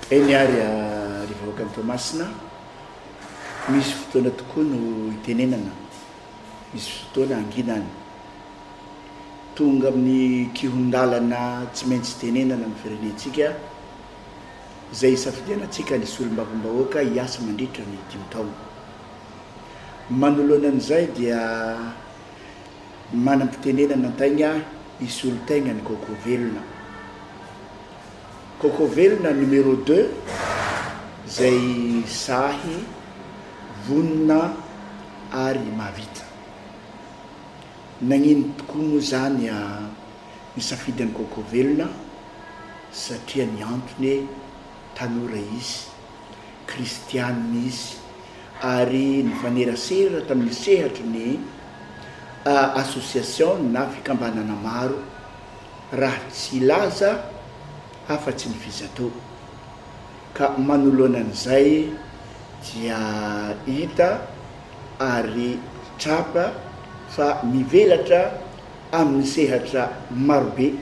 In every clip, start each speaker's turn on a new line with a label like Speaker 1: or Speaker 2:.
Speaker 1: eny ary rivahoaka ny Toamasina misy fotoana tokoa no itenenana, misy fotoana anginany tonga amin'ny kihondalana tsy maintsy tenenana amin'ny firenentsika izay safidianantsika ny solom-bavambahoaka hiasa mandritra ny 5 taona. Manoloanan'izay dia manam-pitenenana antaigna isolo-taigna ny Koko Velona. Koko Velona numéro 2 izay sahy vonona ary mahavita. Nagnino tokoa moa zany misafidy ny Koko Velona satria ny antony tanora izy, kristianina izy, ary nifanerasera tamin'ny sehatry ny association na fikambanana maro raha tsy laza hafa-tsy ny fizato. Ka manoloanan'izay dia hita ary trapa fa mivelatra amin'ny sehatra marobe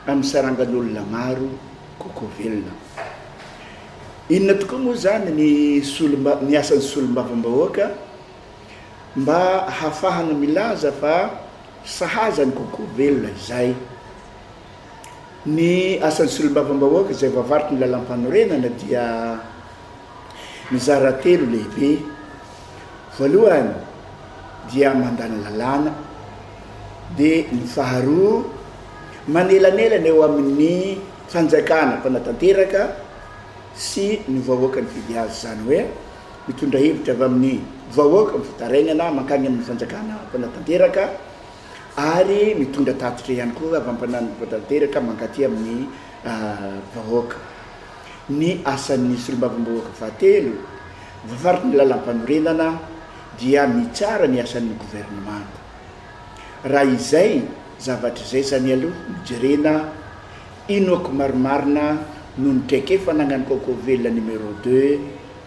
Speaker 1: amin'ny sarangan'olona maro Koko Velona. Inona tokoa moa zany ny asan'ny solom-bavambahoaka mba hafahana milaza fa sahazany Koko Velona izay. Ny asan'ny solom-bavambahoaka izay vavaritry ny lalam-panorenana dia mizara telo lehibe. Voalohany dia mandana lalàna, dia ny faharoa manelanelana eo amin'ny fanjakana mpanatanteraka sy ny vahoaka ny fidy azy, zany hoe mitondra hevitra avy amin'ny vahoaka mifitarainana mankany amin'ny fanjakana mpanatanteraka ary mitondra tatitra ihany koa avy amin'ny mpanatanteraka mankaty amin'ny vahoaka. Ny asan'ny solom-bavambahoaka fahatelo vavaritry ny lalam-panorenana dia mitsara ny asan'ny gouvernemanta. Raha izay zavatra izay zany aloha mijerena inoako marimarina no ny traikefa nagnano Koko Velona numéro 2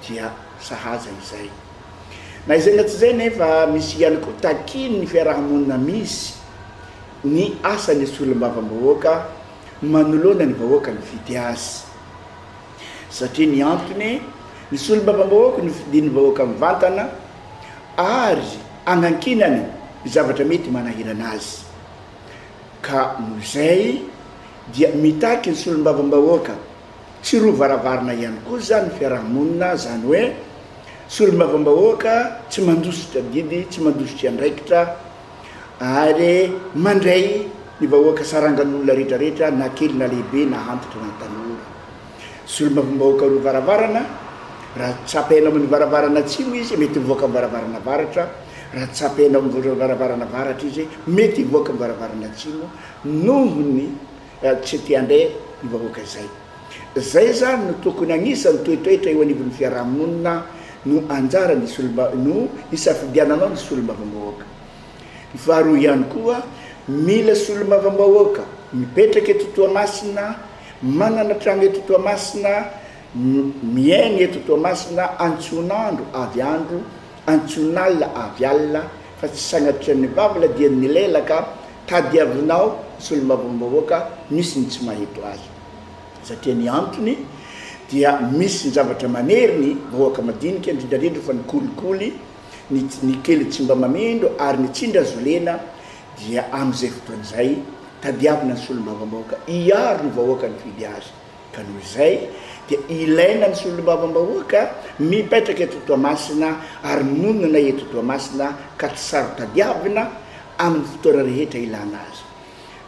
Speaker 1: dia sahaza izay. Na izay na tsy zay nefa misy ihany koa takiny ny fiarahamonina misy ny asan'ny solom-bavambahoaka manoloana ny vahoaka ny fidy azy, satria ny antony ny solom-bavambahoaka ny fidiny vahoaka mivantana ary agnankinany ny zavatra mety manahirana azy. Ka noho izay dia mitaky ny solom-bavambahoaka tsy roa varavarana ihany koa zany fiarahamonina, zany hoe solom-bavambahoaka tsy mandositra didy, tsy mandositra andraikitra ary mandray ny vahoaka sarangan'olona rehetrarehetra na kely na lehibe na antitra na tanora. Solom-bavambahoaka roa varavarana, raha tsapaina amin'ny varavarana atsimo izy mety mivoaka amin'ny varavarana avaratra, raha tsapaina amin'ny varavarana avaratra izy mety mivoaka amin'ny varavarana atsimo, nohony tsy tia andray ny vahoaka izay. Zay zany no tokony agnisan'ny toetoetra eo anivon'ny fiarahamonina no anjarany no isafidiananao ny solom-bavambahoaka. Ny faharoa ihany koa mila solom-bavambahoaka mipetraka eto Toamasina, manana trano eto Toamasina, miaigny eto Toamasina antsonandro avy andro, antsonalina avy alina, fa tsy sagnatria ny vavla dia ny lelaka tadiavinao solom-bavambahoaka misy ny tsy maheto azy. Satria ny antony dia misy ny zavatra maneriny vahoaka madinika indrindrandrindra fa ny kolikoly ny kely tsy mba mamindro ary ny tsindra zolena dia amin'izay fotoan'izay tadiavina ny solom-bavambahoaka iaro ny vahoaka ny fidy azy. Ka noho izay dia ilaina ny solom-bavambahoaka mipetraka eto Toamasina ary monina eto Toamasina ka tsy saro tadiavina amin'ny fotoana rehetra ilana azy.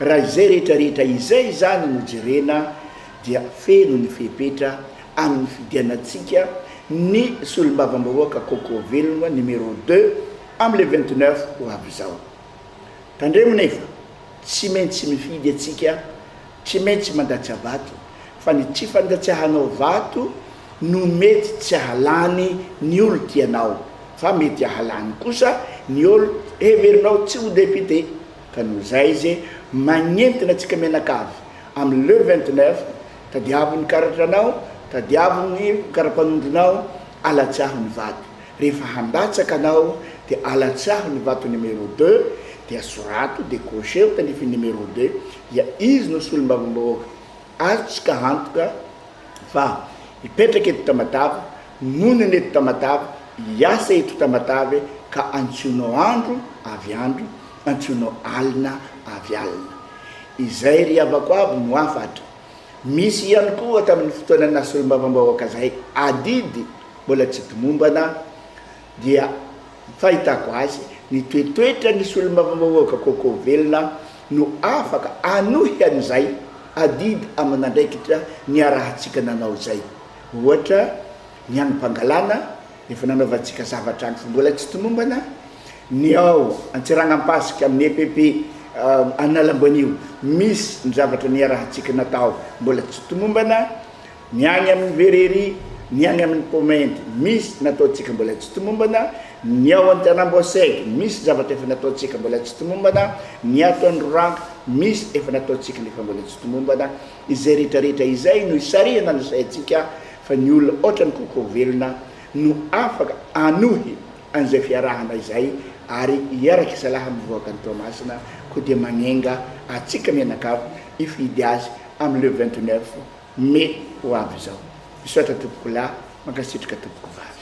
Speaker 1: Raha izay rehetrarehetra izay zany no jerena dia feno ny fepetra amin'ny fidianatsika ny solom-bavambahoaka Koko Velona numéro 2 amin'ny 29 ho avy zao. Tandremo nefa tsy maintsy mifidy atsika, tsy maintsy mandatsy vato, fa ny tsy fandatsiahanao vato no mety tsy ahalany ny olo tianao, fa mety ahalany kosa ny olo heverinao tsy ho député. Ka noho izay izy magnentina atsika menakavy amin'ny le 29 tadiaviny karatranao, tadiaviny karapanondronao, alatsaho ny vato. Rehefa handatsaka anao dia alatsaho ny vato numéro 2 dia sorato décoché tandrify numéro 2 dia izy no solom-bavambahoaka azotsika antoka fa ipetraka eto Tamatave, monina eto Tamatave, iasa eto Tamatave, ka antsoinao andro avy andro, antsoinao alina avy alina. Izay ry havako avy no afatra. Misy ihany koa tamin'ny fotoana nasolom-bavambahoaka zay adidy mbola tsy tomombana, dia fahitako azy ny toetoetra ny solom-bavambahoaka kokoa velona no afaka anohy an'izay adidy amin'andraikitra ny arahantsika nanao zay. Ohatra ny agnim-pangalana efa nanaovantsika zavatra any fa mbola tsy tomombana, ny ao Antsiragnam-Pasika amin'ny EPP Analambanio misy ny zavatra ny arahantsika natao mbola tsy tomombana, ny agny amin'ny Verery, ny agny amin'ny Pomendy misy nataontsika mbola tsy tomombana, ny ao Antanamboasaigny misy zavatra efa nataontsika mbola tsy tomombana, ny ato Androranka misy efa nataontsika nefa mbola tsy tomombana. Izay rehetrarehetra izay no isarihana ny saintsika fa ny olona ohatrany kokoa velona no afaka anohy an'izay fiarahana izay, ary iaraka isalaha mivoaka ny Toamasina koa dia manenga atsika mianakavy ifidy azy amin'ny le 29 mai ho avy zao. Misaotra tompoko lahy, mankasitraka tompoko vavy.